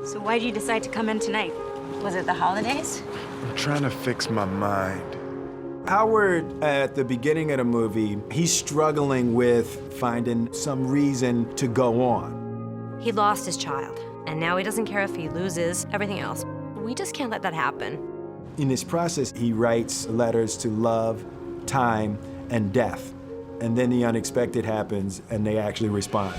So why did you decide to come in tonight? Was it the holidays? I'm trying to fix my mind. Howard, at the beginning of the movie, he's struggling with finding some reason to go on. He lost his child, and now he doesn't care if he loses everything else. We just can't let that happen. In this process, he writes letters to love, time, and death. And then the unexpected happens, and they actually respond.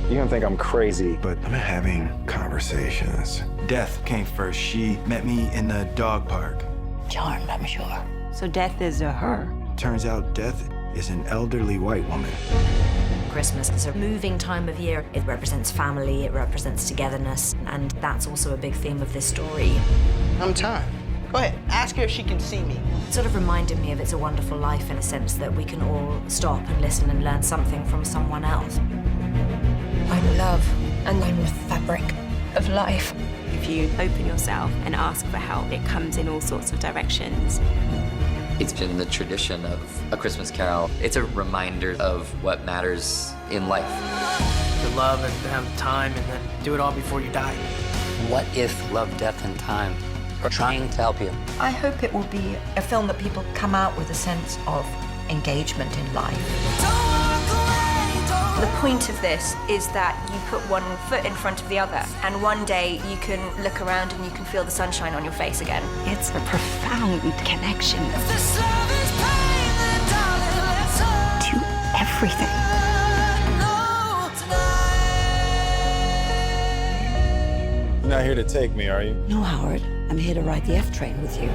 You're gonna think I'm crazy, But I'm having conversations. Death came first. She met me in the dog park. Charmed, I'm sure. So death is a her. Turns out Death is an elderly white woman. Christmas is a moving time of year. It represents family, it represents togetherness, and that's also a big theme of this story. I'm Time. Go ahead, ask her if she can see me. It sort of reminded me of It's a Wonderful Life in a sense that we can all stop and listen and learn something from someone else. I'm love, and I'm the fabric of life. If you open yourself and ask for help, it comes in all sorts of directions. It's been the tradition of A Christmas Carol. It's a reminder of what matters in life. To love and to have time and then do it all before you die. What if love, death, and time are trying to help you? I hope it will be a film that people come out with a sense of engagement in life. The point of this is that you put one foot in front of the other, and one day you can look around and you can feel the sunshine on your face again. It's a profound connection to everything. you're not here to take me, are you? No, Howard. I'm here to ride the F train with you.